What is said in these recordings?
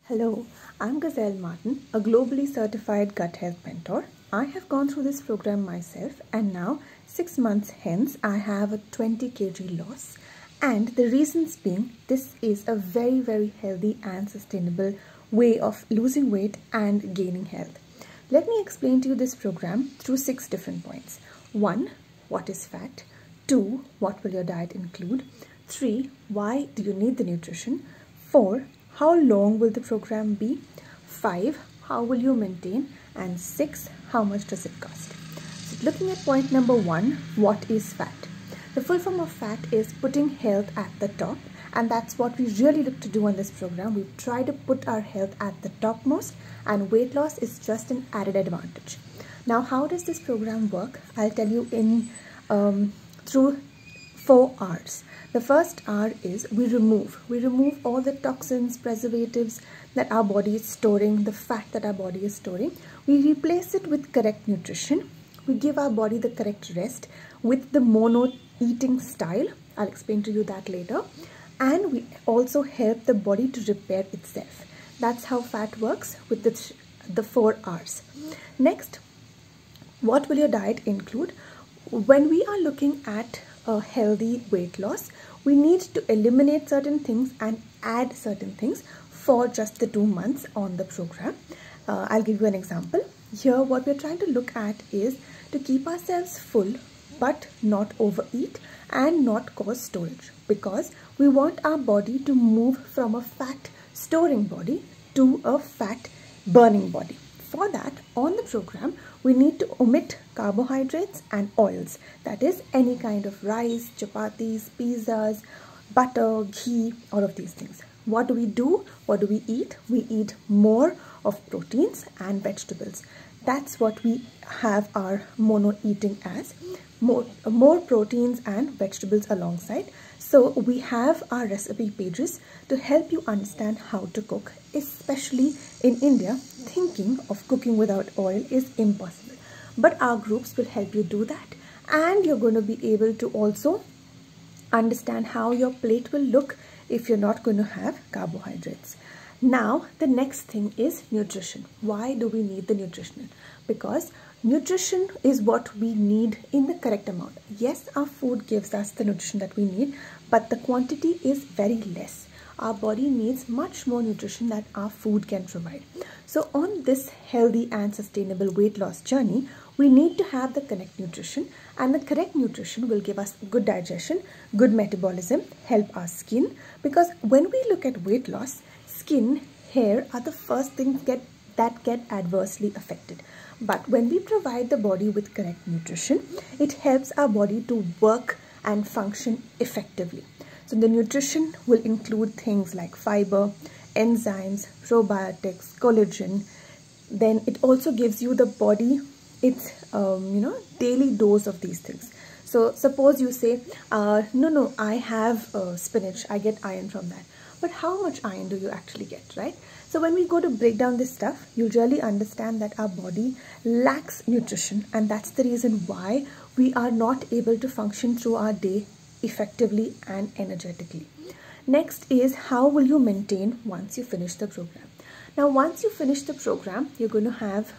Hello, I'm Gazelle Martin, a globally certified gut health mentor. I have gone through this program myself, and now 6 months hence I have a 20 kg loss. And the reasons being, this is a very healthy and sustainable way of losing weight and gaining health. Let me explain to you this program through 6 different points. 1. What is fat? 2. What will your diet include? 3. Why do you need the nutrition? 4. How long will the program be? 5. How will you maintain? And 6. How much does it cost? So looking at point number 1, what is fat? The full form of fat is putting health at the top, and that's what we really look to do on this program. We try to put our health at the topmost, and weight loss is just an added advantage. Now, how does this program work? I'll tell you in through 4 R's. The first R is we remove all the toxins, preservatives that our body is storing, the fat that our body is storing. We replace it with correct nutrition. We give our body the correct rest with the mono eating style. I'll explain to you that later. And we also help the body to repair itself. That's how fat works with the 4 R's. Next, what will your diet include? When we are looking at a healthy weight loss, we need to eliminate certain things and add certain things for just the 2 months on the program. I'll give you an example. Here, what we're trying to look at is to keep ourselves full but not overeat and not cause storage, because we want our body to move from a fat storing body to a fat burning body. For that, on the program, we need to omit carbohydrates and oils. That is any kind of rice, chapatis, pizzas, butter, ghee, all of these things. What do we do? What do we eat? We eat more of proteins and vegetables. That's what we have our mono eating as. More proteins and vegetables alongside. So we have our recipe pages to help you understand how to cook, especially in India. Thinking of cooking without oil is impossible, but our groups will help you do that, and you're going to be able to also understand how your plate will look if you're not going to have carbohydrates. Now, the next thing is nutrition. Why do we need the nutrition? Because nutrition is what we need in the correct amount. Yes, our food gives us the nutrition that we need, but the quantity is very less. Our body needs much more nutrition that our food can provide. So on this healthy and sustainable weight loss journey, we need to have the correct nutrition, and the correct nutrition will give us good digestion, good metabolism, help our skin, because when we look at weight loss, skin, hair are the first things that get adversely affected. But when we provide the body with correct nutrition, it helps our body to work and function effectively. So the nutrition will include things like fiber, enzymes, probiotics, collagen. Then it also gives you the body its daily dose of these things. So suppose you say, no, I have spinach, I get iron from that. But how much iron do you actually get, right? So when we go to break down this stuff, you'll really understand that our body lacks nutrition, and that's the reason why we are not able to function through our day effectively and energetically. Next is, how will you maintain once you finish the program? Now, once you finish the program, you're going to have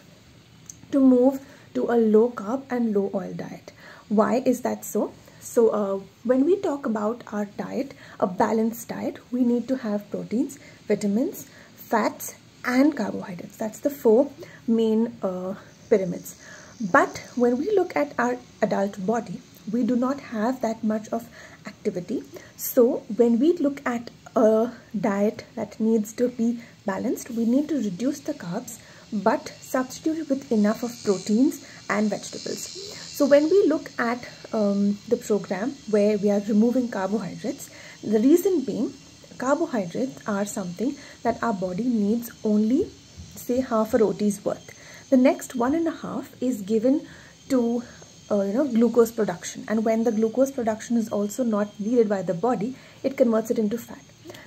to move to a low carb and low oil diet. Why is that so? So when we talk about our diet, a balanced diet, we need to have proteins, vitamins, fats and carbohydrates. That's the 4 main pyramids. But when we look at our adult body, we do not have that much of activity. So when we look at a diet that needs to be balanced, we need to reduce the carbs but substitute it with enough of proteins and vegetables. So when we look at the program where we are removing carbohydrates, the reason being, carbohydrates are something that our body needs only, say, half a roti's worth. The next 1.5 is given to glucose production, and when the glucose production is also not needed by the body, it converts it into fat.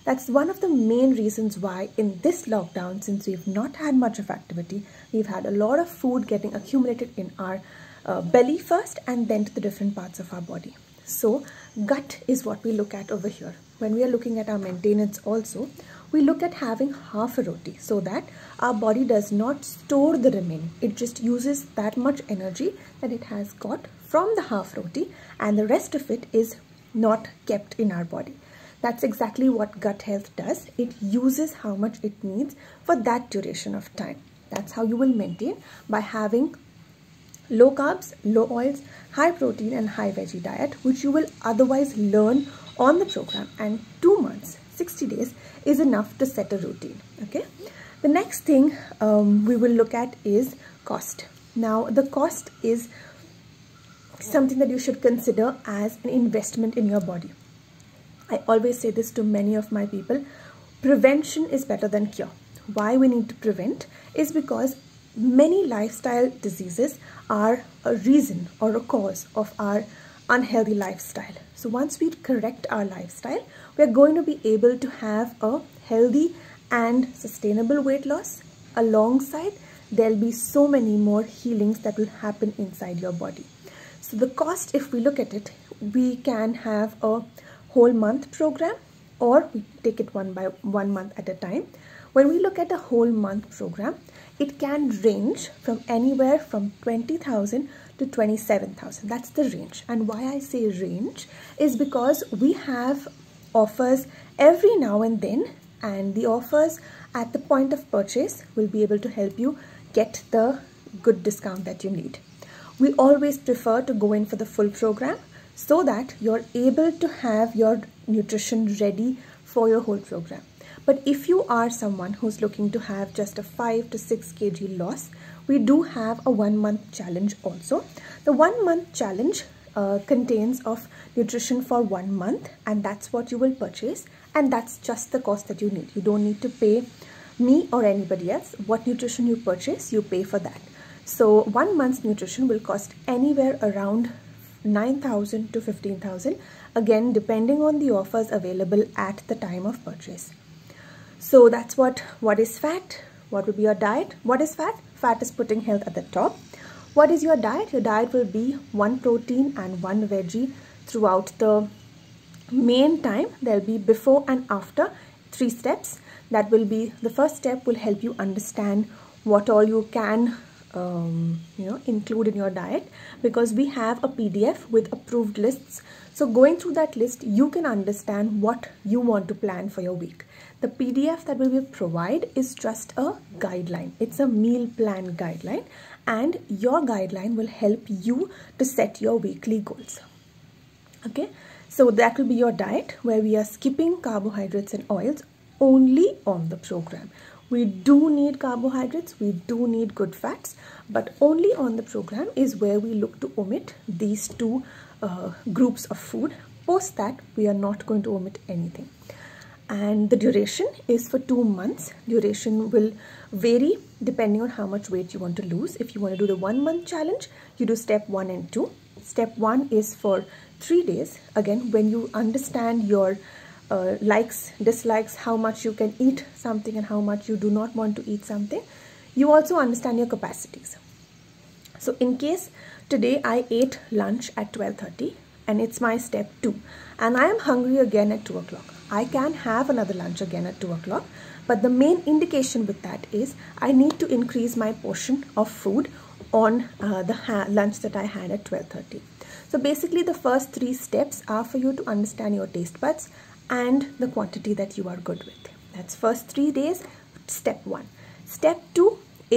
That's one of the main reasons why in this lockdown, since we've not had much of activity, we've had a lot of food getting accumulated in our belly first and then to the different parts of our body. So gut is what we look at over here. When we are looking at our maintenance also, we look at having half a roti so that our body does not store the remaining. It just uses that much energy that it has got from the half roti, and the rest of it is not kept in our body. That's exactly what gut health does. It uses how much it needs for that duration of time. That's how you will maintain, by having low carbs, low oils, high protein and high veggie diet, which you will otherwise learn on the program. And 2 months, 60 days is enough to set a routine. Okay. The next thing we will look at is cost. Now, the cost is something that you should consider as an investment in your body. I always say this to many of my people: prevention is better than cure. Why we need to prevent is because many lifestyle diseases are a reason or a cause of our unhealthy lifestyle. So once we correct our lifestyle, we are going to be able to have a healthy and sustainable weight loss. Alongside, there'll be so many more healings that will happen inside your body. So the cost, if we look at it, we can have a whole month program, or we take it 1 month at a time. When we look at a whole month program, it can range from anywhere from 20,000 to 27,000. That's the range. And why I say range is because we have offers every now and then, and the offers at the point of purchase will be able to help you get the good discount that you need. We always prefer to go in for the full program so that you're able to have your nutrition ready for your whole program. But if you are someone who's looking to have just a 5 to 6 kg loss, we do have a 1 month challenge also. The 1 month challenge contains of nutrition for 1 month, and that's what you will purchase, and that's just the cost that you need. You don't need to pay me or anybody else. What nutrition you purchase, you pay for that. So 1 month's nutrition will cost anywhere around 9,000 to 15,000, again depending on the offers available at the time of purchase. So that's what is fat, what will be your diet. What is fat? Fat is putting health at the top. What is your diet? Your diet will be 1 protein and 1 veggie throughout the main time. There'll be before and after 3 steps. That will be, the first step will help you understand what all you can include in your diet, because we have a PDF with approved lists. So going through that list, you can understand what you want to plan for your week. The PDF that we will provide is just a guideline. It's a meal plan guideline, and your guideline will help you to set your weekly goals. Okay, so that will be your diet, where we are skipping carbohydrates and oils only on the program. We do need carbohydrates, we do need good fats, but only on the program is where we look to omit these 2 groups of food. Post that, we are not going to omit anything. And the duration is for 2 months. Duration will vary depending on how much weight you want to lose. If you want to do the 1 month challenge, you do step 1 and 2. Step 1 is for 3 days. Again, when you understand your likes, dislikes, how much you can eat something and how much you do not want to eat something, you also understand your capacities. So in case today I ate lunch at 12:30 and it's my step 2 and I am hungry again at 2 o'clock, I can have another lunch again at 2 o'clock, but the main indication with that is I need to increase my portion of food on the lunch that I had at 12:30. So basically the first 3 steps are for you to understand your taste buds and the quantity that you are good with. That's first 3 days, step 1. Step 2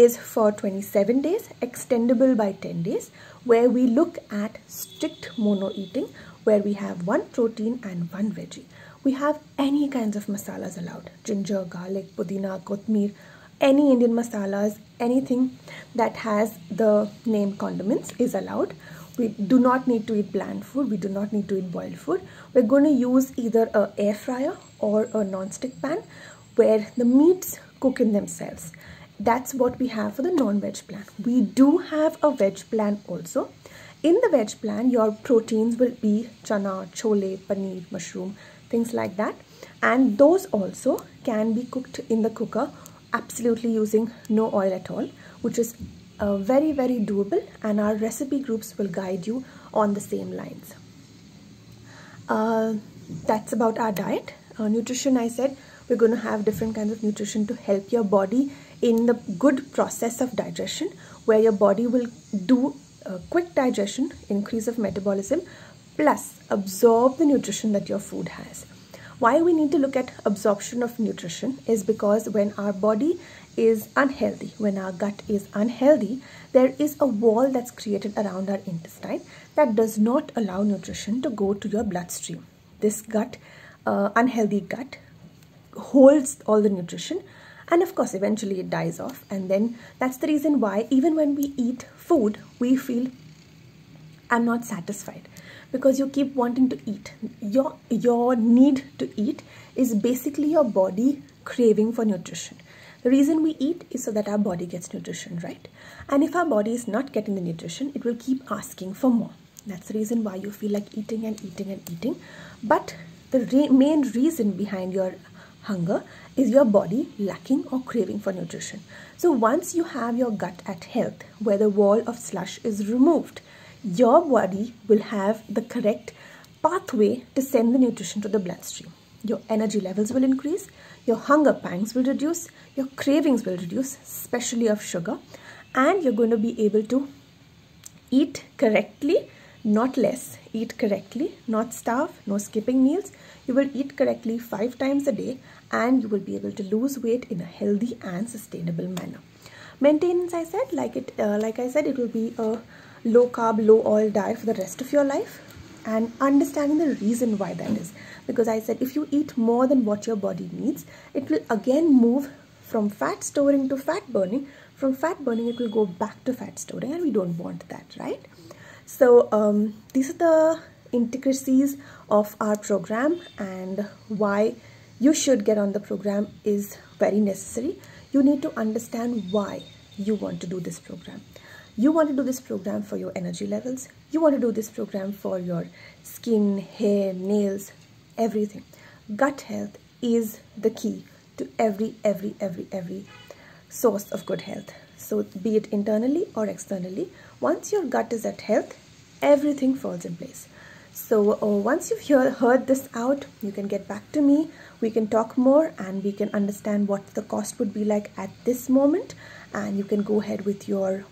is for 27 days, extendable by 10 days, where we look at strict mono eating, where we have 1 protein and 1 veggie. We have any kinds of masalas allowed: ginger, garlic, pudina, kothmeer, any Indian masalas, anything that has the name condiments is allowed. We do not need to eat bland food. We do not need to eat boiled food. We're going to use either an air fryer or a non-stick pan where the meats cook in themselves. That's what we have for the non-veg plan. We do have a veg plan also. In the veg plan, your proteins will be chana, chole, paneer, mushroom, things like that. And those also can be cooked in the cooker, absolutely using no oil at all, which is very, very doable, and our recipe groups will guide you on the same lines. That's about our diet. Nutrition, I said, We're going to have different kinds of nutrition to help your body in the good process of digestion, where your body will do a quick digestion, increase of metabolism, plus absorb the nutrition that your food has. Why we need to look at absorption of nutrition is because when our body is unhealthy, when our gut is unhealthy, there is a wall that's created around our intestine that does not allow nutrition to go to your bloodstream. This gut, unhealthy gut, holds all the nutrition, and of course eventually it dies off, and then that's the reason why even when we eat food we feel I'm not satisfied, because you keep wanting to eat. Your need to eat is basically your body craving for nutrition. The reason we eat is so that our body gets nutrition, right? And if our body is not getting the nutrition, it will keep asking for more. That's the reason why you feel like eating and eating and eating. But the main reason behind your hunger is your body lacking or craving for nutrition. So once you have your gut at health, where the wall of slush is removed, your body will have the correct pathway to send the nutrition to the bloodstream. Your energy levels will increase, your hunger pangs will reduce, your cravings will reduce, especially of sugar, and you're going to be able to eat correctly, not less. Eat correctly, not starve, no skipping meals. You will eat correctly 5 times a day, and you will be able to lose weight in a healthy and sustainable manner. Maintenance, I said, like I said, it will be a low carb, low oil diet for the rest of your life, and understanding the reason why that is. Because I said if you eat more than what your body needs, it will again move from fat storing to fat burning. From fat burning, it will go back to fat storing, and we don't want that, right? So these are the intricacies of our program, and why you should get on the program is very necessary. You need to understand why you want to do this program. You want to do this program for your energy levels. You want to do this program for your skin, hair, nails, everything. Gut health is the key to every source of good health. So be it internally or externally, once your gut is at health, everything falls in place. So once you've heard this out, you can get back to me. We can talk more, and we can understand what the cost would be like at this moment, and you can go ahead with your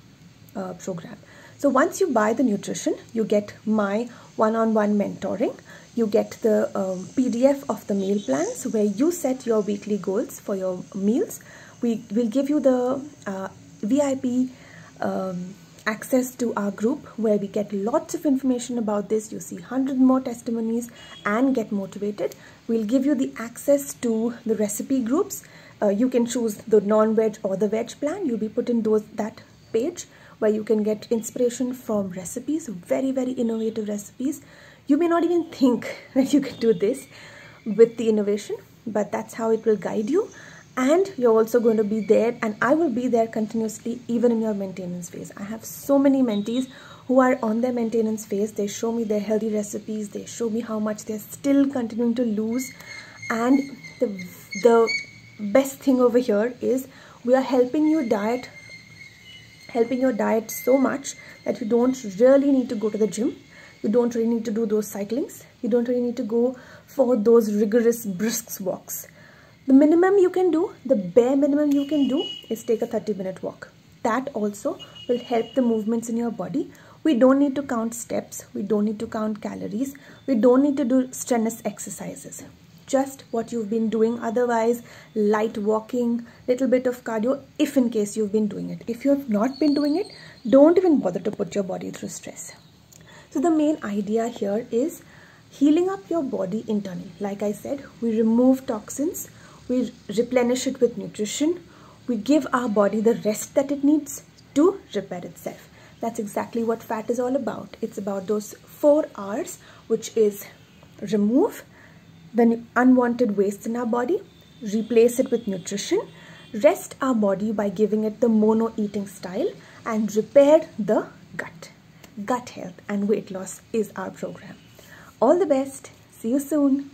program. So once you buy the nutrition, you get my one-on-one mentoring. You get the PDF of the meal plans where you set your weekly goals for your meals. We will give you the VIP access to our group, where we get lots of information about this. You see 100 more testimonies and get motivated. We'll give you the access to the recipe groups. You can choose the non-veg or the veg plan. You'll be put in that page where you can get inspiration from recipes, very innovative recipes. You may not even think that you can do this with the innovation, but that's how it will guide you. And you're also going to be there, and I will be there continuously even in your maintenance phase. I have so many mentees who are on their maintenance phase. They show me their healthy recipes. They show me how much they're still continuing to lose. And the best thing over here is we are helping your diet so much that you don't really need to go to the gym. You don't really need to do those cyclings. You don't really need to go for those rigorous brisk walks. The minimum you can do, the bare minimum you can do, is take a 30-minute walk. That also will help the movements in your body. We don't need to count steps. We don't need to count calories. We don't need to do strenuous exercises. Just what you've been doing otherwise, light walking, little bit of cardio, if in case you've been doing it. If you have not been doing it, don't even bother to put your body through stress. So the main idea here is healing up your body internally. Like I said, we remove toxins, we replenish it with nutrition, we give our body the rest that it needs to repair itself. That's exactly what fat is all about. It's about those 4 R's, which is remove the unwanted waste in our body, replace it with nutrition, rest our body by giving it the mono eating style, and repair the gut. Gut health and weight loss is our program. All the best. See you soon.